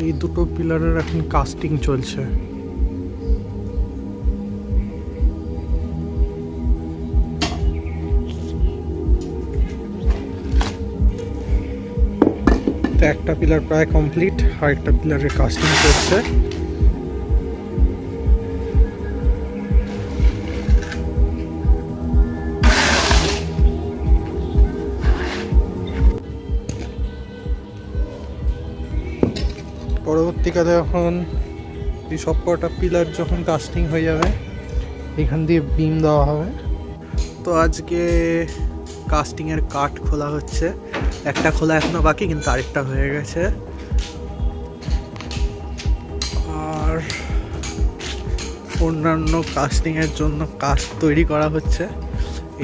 এই দুটো পিলারের এখন কাস্টিং চলছে। তো একটা পিলার প্রায় কমপ্লিট, আর একটা পিলারের কাস্টিং চলছে। পরবর্তীকালে এখন এই সব কটা পিলার যখন কাস্টিং হয়ে যাবে, এখান দিয়ে বিম দেওয়া হবে। তো আজকে কাস্টিংয়ের কাঠ খোলা হচ্ছে, একটা খোলা এখনো বাকি, কিন্তু আরেকটা হয়ে গেছে। আর অন্যান্য কাস্টিংয়ের জন্য কাঠ তৈরি করা হচ্ছে।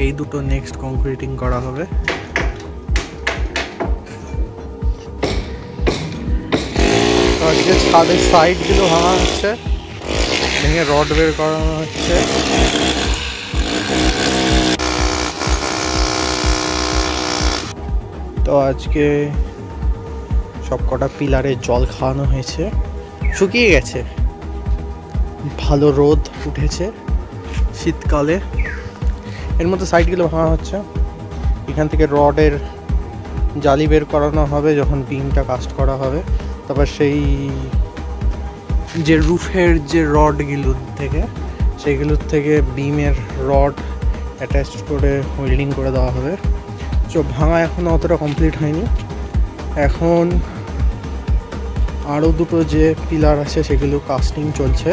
এই দুটো নেক্সট কংক্রিটিং করা হবে। আজকে ছাদের সাইডগুলো ভাঙা হচ্ছে, ভেঙে রড বের করানো হচ্ছে। তো আজকে সব কটা পিলারে জল খাওয়ানো হয়েছে, শুকিয়ে গেছে, ভালো রোদ উঠেছে শীতকালে। এর মধ্যে সাইডগুলো ভাঙা হচ্ছে, এখান থেকে রডের জালি বের করানো হবে যখন বিমটা কাস্ট করা হবে। তারপর সেই যে রুফের যে রডগুলোর থেকে, সেইগুলোর থেকে বিমের রড অ্যাটাচ করে ওয়েল্ডিং করে দেওয়া হবে। তো ভাঙা এখনও অতটা কমপ্লিট হয়নি। এখন আরও দুটো যে পিলার আছে সেগুলো কাস্টিং চলছে।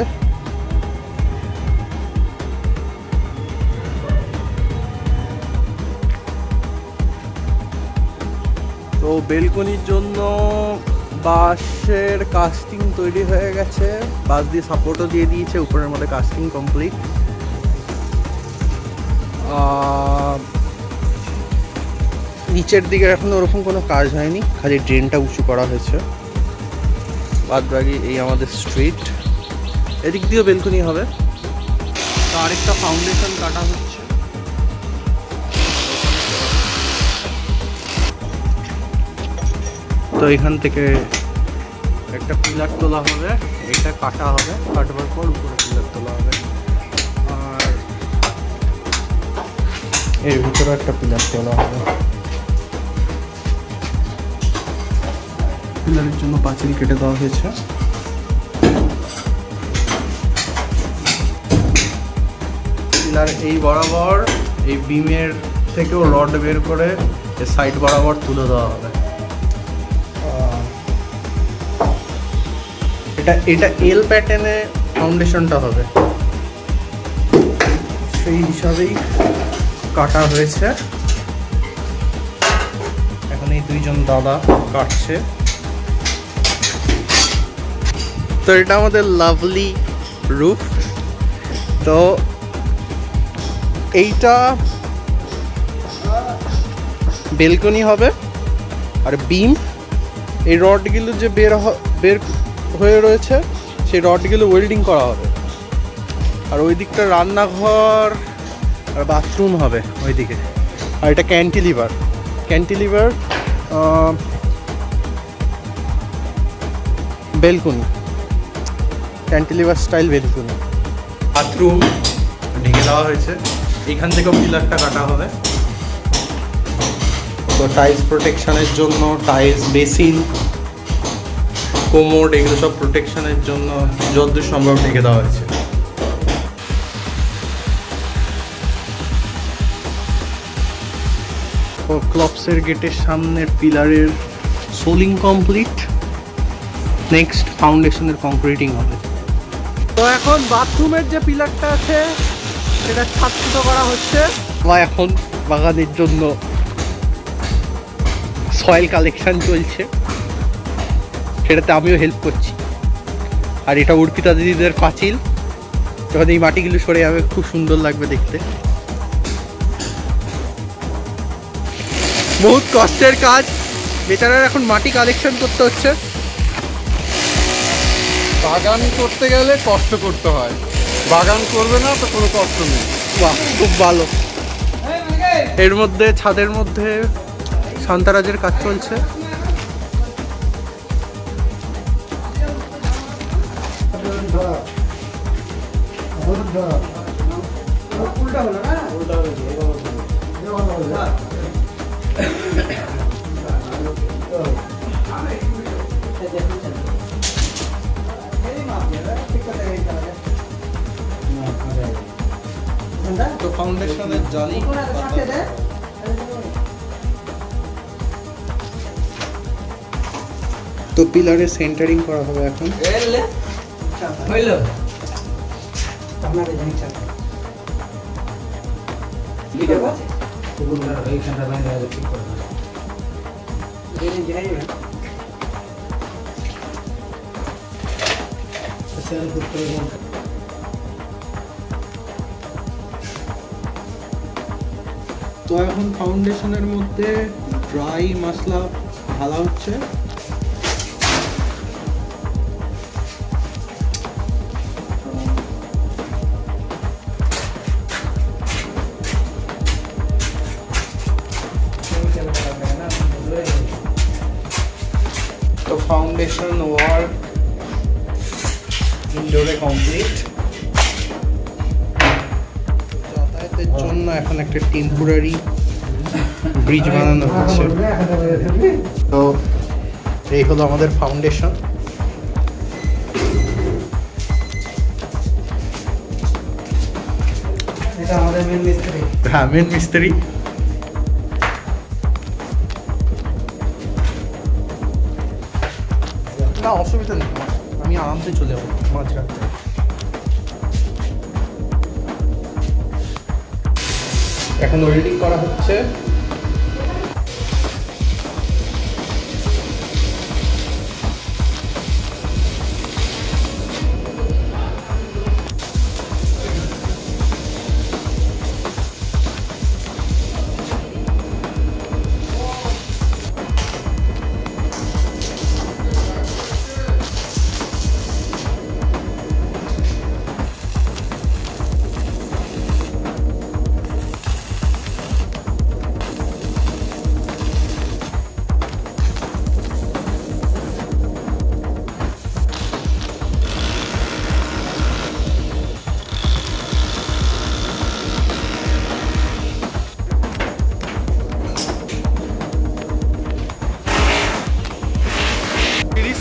তো বেলকনির জন্য বাঁশের কাস্টিং তৈরি হয়ে গেছে, বাঁশ দিয়ে সাপোর্টও দিয়ে দিয়েছে, উপরের মধ্যে কাস্টিং কমপ্লিট। নিচের দিকে এখন ওরকম কোনো কাজ হয়নি, খালি ড্রেনটা উঁচু করা হয়েছে। বাদ বাকি এই আমাদের স্ট্রিট, এদিক দিয়েও বেলকনি হবে। তো আরেকটা ফাউন্ডেশন কাটা হচ্ছে। তো এখান থেকে একটা পিলার তোলা হবে, এটা কাটা হবে, কাটবার পর উপরে পিলার তোলা হবে। আর এর ভিতরে একটা পিলার তোলা হবে। পিলারের জন্য পাঁচিল কেটে দেওয়া হয়েছে। পিলার এই বরাবর এই বিমের থেকেও রড বের করে এর সাইড বরাবর তুলে দেওয়া হবে। এটা এল প্যাটার্নে ফাউন্ডেশনটা হবে, সেই হিসাবেই কাটা হয়েছে। এখন এই দুইজন দাদা কাটছে। তো এটা আমাদের লাভলি রুফ। তো এইটা বেলকনি হবে, আর বিম এই রডগুলো যে বের হয়ে রয়েছে সেই রডগুলো ওয়েল্ডিং করা হবে। আর ওই দিকটা রান্নাঘর আর বাথরুম হবে ওইদিকে। আর এটা cantilever balcony, cantilever style balcony. Bathroom ঢেকে দেওয়া হয়েছে, এখান থেকেও পিলারটা কাটা হবে। তো টাইলস প্রোটেকশনের জন্য টাইলস, বেসিন, কোমোড, এগুলো সব প্রোটেকশনের জন্য যতদূর সম্ভব ঢেকে দেওয়া হয়েছে। ক্লপসের গেটের সামনের পিলারের সোলিং কমপ্লিট, নেক্সট ফাউন্ডেশনের কংক্রিটিং হবে। তো এখন বাথরুমের যে পিলারটা আছে সেটা ছাত্রিত করা হচ্ছে। এখন বাগানের জন্য সয়েল কালেকশন চলছে, সেটাতে আমিও হেল্প করছি। আর এটা অর্পিতা দিদিদের পাঁচিল, যখন এই মাটিগুলো সরে যাবে খুব সুন্দর লাগবে দেখতে। বহুত কষ্টের কাজ, বেচারার এখন মাটি কালেকশন করতে হচ্ছে। বাগান করতে গেলে কষ্ট করতে হয়, বাগান করবে না তো কোনো কষ্ট নেই। বাহ, খুব ভালো। এর মধ্যে ছাদের মধ্যে শান্তারাজের কাজ চলছে। তো ফাউন্ডেশনের জালি তো পিলারে সেন্টারিং করা হবে এখন। তো এখন ফাউন্ডেশনের মধ্যে ড্রাই মশলা ঢালা হচ্ছে। তো ফাউন্ডেশন ওয়ার্ক ইনডোরে কমপ্লিট। যাতায়াতের জন্য এখন একটা টেম্পোরারি ব্রিজ বানানো হচ্ছে। তো এই হলো আমাদের ফাউন্ডেশন। এটা আমাদের মেন মিস্ত্রি। হ্যাঁ, মেন মিস্ত্রি। না, অসুবিধা নেই, আমি আরামসে চলে যাবো মাঝরাতে। এখন ওয়েল্ডিং করা হচ্ছে।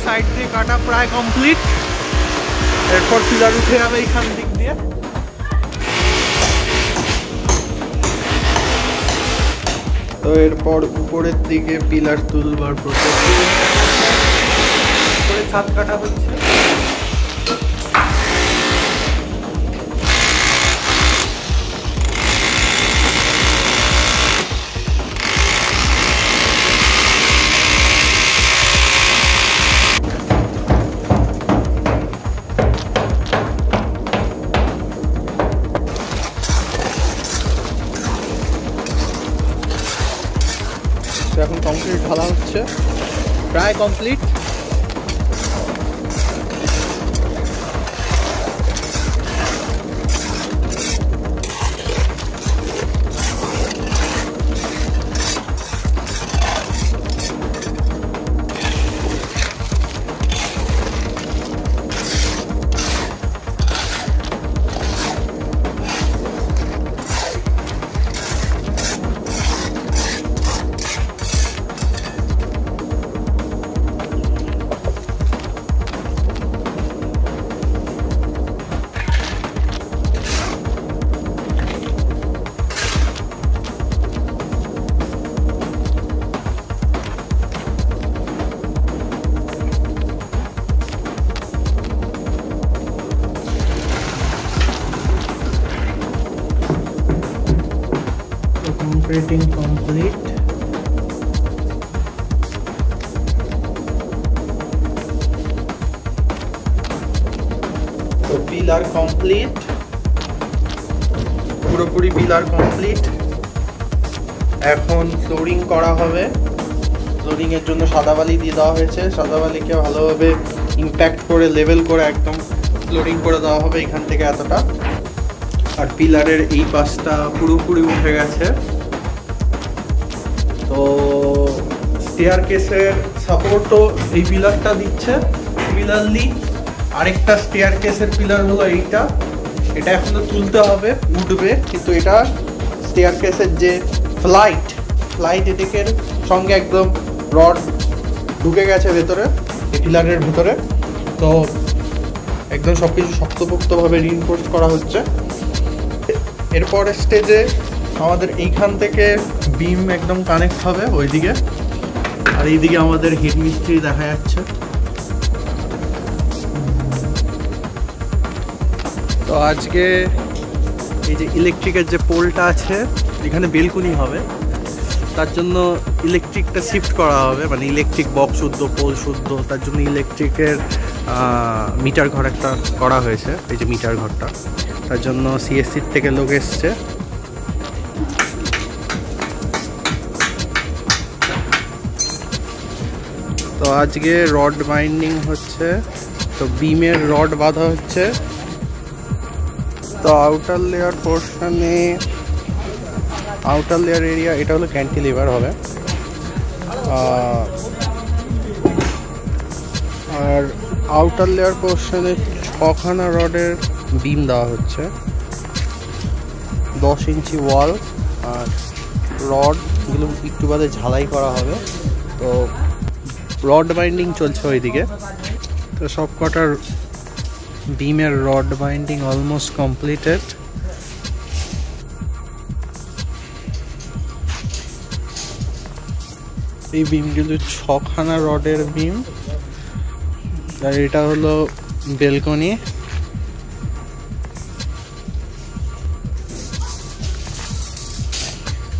সাইড দিয়ে কাটা প্রায় কমপ্লিট। এরপর পিলার উঠে যাবে এইখান দিক দিয়ে। তো এরপর উপরের দিকে পিলার তুলবার প্রসেস। উপরে ছাদ কাটা হচ্ছে। এখন কমপ্লিট ঢালা হচ্ছে, প্রায় কমপ্লিট। Concreting complete. তো পিলার কমপ্লিট, পুরোপুরি পিলার কমপ্লিট। এখন ফ্লোরিং করা হবে। ফ্লোরিং এর জন্য সাদা বালি দিয়ে দেওয়া হয়েছে। সাদা বালিকে ভালোভাবে ইম্প্যাক্ট করে লেভেল করে একদম ফ্লোরিং করে দেওয়া হবে এখান থেকে এতটা। আর পিলারের এই পাশটা পুরোপুরি উঠে গেছে। তো স্টেয়ার কেসের সাপোর্টও এই পিলারটা দিচ্ছে সিমিলারলি। আরেকটা স্টেয়ার কেসের পিলার হলো এইটা, এটা এখনো তুলতে হবে, উঠবে, কিন্তু এটা স্টেয়ার কেসের যে ফ্লাইট এদিকের সঙ্গে একদম রড ঢুকে গেছে ভেতরে, এই পিলারের ভেতরে। তো একদম সব কিছু শক্তপোক্তভাবে রিইনফোর্স করা হচ্ছে। এরপরের স্টেজে আমাদের এইখান থেকে বিম একদম কানেক্ট হবে ওইদিকে, আর এইদিকে আমাদের হিট মিস্ত্রি দেখা যাচ্ছে। তো আজকে এই যে ইলেকট্রিকের যে পোলটা আছে, এখানে বেলকুনি হবে, তার জন্য ইলেকট্রিকটা শিফট করা হবে, মানে ইলেকট্রিক বক্স শুদ্ধ, পোল শুদ্ধ, তার জন্য ইলেকট্রিকের মিটার ঘর একটা করা হয়েছে, এই যে মিটার ঘরটা, তার জন্য সিএসসির থেকে লোক এসছে। তো আজকে রড বাইন্ডিং হচ্ছে, তো বিমের রড বাঁধা হচ্ছে। তো আউটার লেয়ার পোর্শনে, আউটার লেয়ার এরিয়া এটা হলো ক্যান্টিলিভার হবে, আর আউটার লেয়ার পোর্শনে 6খানা রডের বিম দেওয়া হচ্ছে, 10 ইঞ্চি ওয়াল, আর রডগুলো একটু বাদে ঝালাই করা হবে। তো রড বাইন্ডিং চলছে ওইদিকে। তো সব কটার বিমের রড বাইন্ডিং অলমোস্ট কমপ্লিটেড। এই বিমগুলো 6খানা রডের বিম, আর এটা হলো বেলকনি।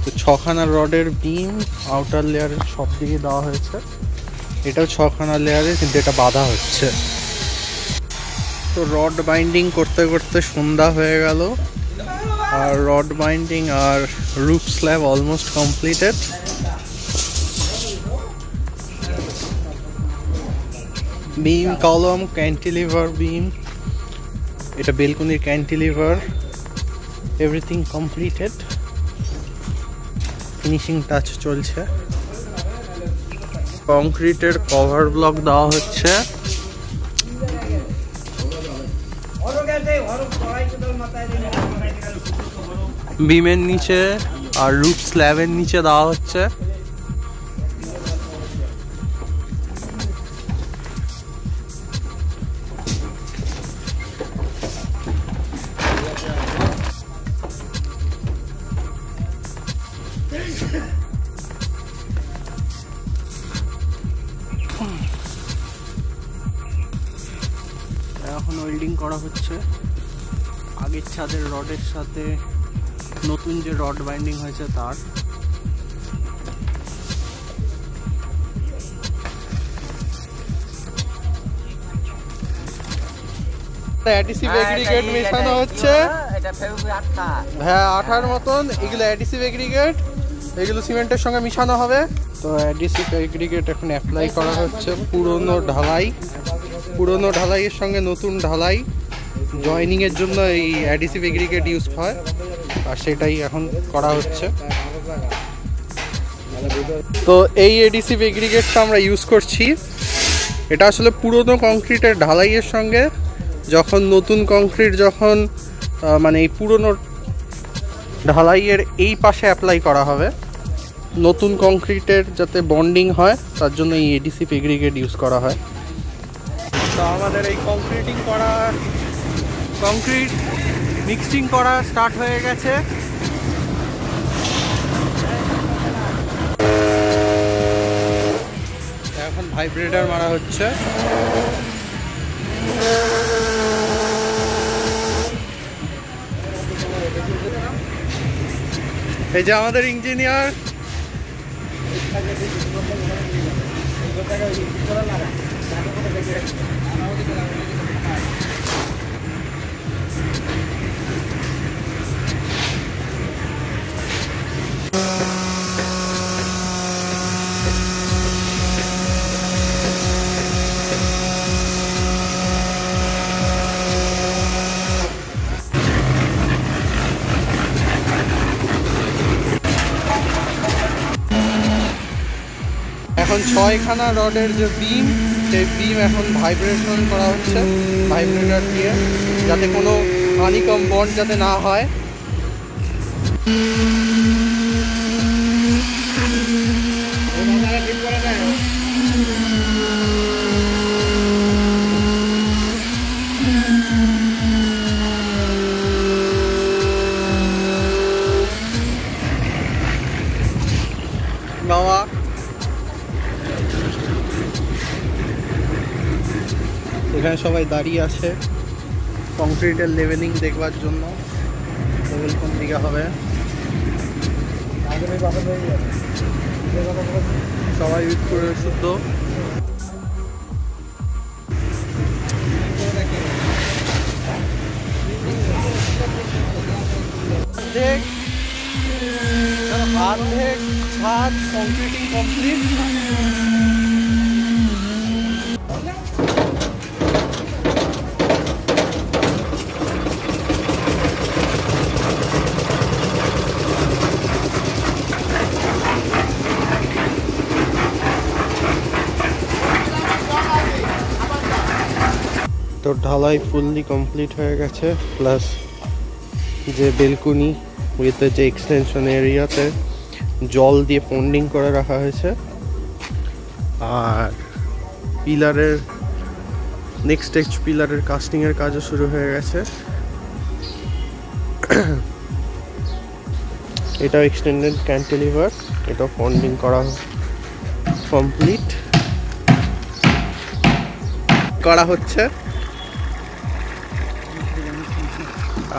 তো 6খানা রডের বিম আউটার লেয়ারের সব দিকে দেওয়া হয়েছে, এটাও 6খানা লেয়ারে, কিন্তু এটা বাঁধা হচ্ছে। তো রড বাইন্ডিং করতে করতে সন্ধ্যা হয়ে গেল, আর রড বাইন্ডিং আর roof slab almost completed. Beam column, cantilever beam, এটা বেলকনির cantilever, everything completed, finishing touch চলছে। কংক্রিটের কভার ব্লক দেওয়া হচ্ছে, বিমের নিচে আর রুফ স্ল্যাবের নিচে দেওয়া হচ্ছে। এখন ওয়েল্ডিং করা হচ্ছে, আগের ছাদের রডের সাথে নতুন যে রড বাইন্ডিং হয়েছে তার। অ্যাডিসিভ এগ্রিগেট মেশানো হচ্ছে, হ্যাঁ 8টার মতন, এগুলো অ্যাডিসিভ এগ্রিগেট, এগুলো সিমেন্টের সঙ্গে মিশানো হবে। তো অ্যাডিসিভ এগ্রিগেট এখন অ্যাপ্লাই করা হচ্ছে, পুরনো ঢালাইয়ের সঙ্গে নতুন ঢালাই জয়েনিংয়ের জন্য এই অ্যাডিসিভ এগ্রিগেট ইউজ হয়, আর সেটাই এখন করা হচ্ছে। তো এই অ্যাডিসিভ এগ্রিগেটটা আমরা ইউজ করছি, এটা আসলে পুরনো কংক্রিটের ঢালাইয়ের সঙ্গে যখন নতুন কংক্রিট মানে এই পুরনো ঢালাইয়ের এই পাশে অ্যাপ্লাই করা হবে, নতুন কংক্রিটের যাতে বন্ডিং হয় তার জন্য এই অ্যাডিসিভ এগ্রিগেট ইউজ করা হয়। তো আমাদের এই কংক্রিট মিক্সিং করা স্টার্ট হয়ে গেছে। এখন ভাইব্রেটর মারা হচ্ছে। এই যে আমাদের ইঞ্জিনিয়ার, এখন 6খানা রডের যে বিম, সেই বিম এখন ভাইব্রেশন করা হচ্ছে ভাইব্রেটর দিয়ে, যাতে কোনো হানিকম বন্ড যাতে না হয়। বাবা এখানে সবাই দাঁড়িয়ে আছে কংক্রিটের লেভেলিং দেখবার জন্য, লেভেল কোন দিকে হবে। সবাই ইউজ করে শুদ্ধ। অর্ধেক ছাদ কংক্রিটিং কমপ্লিট। তো ঢালাই ফুললি কমপ্লিট হয়ে গেছে, প্লাস যে বেলকুনি উইথ যে এক্সটেনশন এরিয়াতে জল দিয়ে পন্ডিং করে রাখা হয়েছে। আর পিলারের নেক্সট স্টেজ পিলারের কাস্টিংয়ের কাজও শুরু হয়ে গেছে। এটাও এক্সটেন্ডেড ক্যান্টিলিভার, এটাও পন্ডিং করা কমপ্লিট করা হচ্ছে।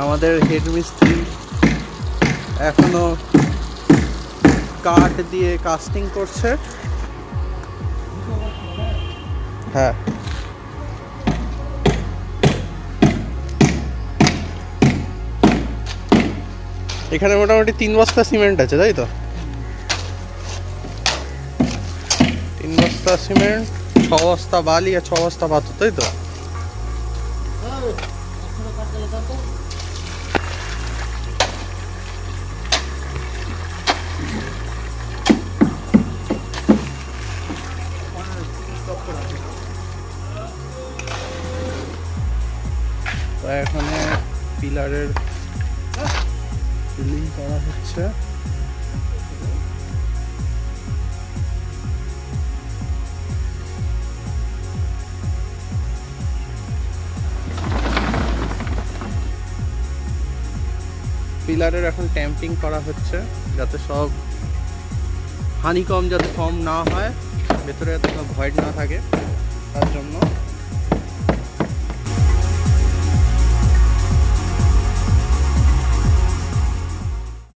আমাদের হেড মিস্ত্রি এখনো কাঠ দিয়ে কাস্টিং করছে। হ্যাঁ, এখানে মোটামুটি 3 বস্তা সিমেন্ট আছে, তাই তো? 3 বস্তা সিমেন্ট, 6 বস্তা বালি আর 6 বস্তা পাথর, তাই তো? তো এখানে পিলারের ফিলিং করা হচ্ছে। পিলারের এখন ট্যাম্পিং করা হচ্ছে, যাতে সব হানিকম যাতে ফর্ম না হয়, ভেতরে যাতে কোনো ভয়েড না থাকে।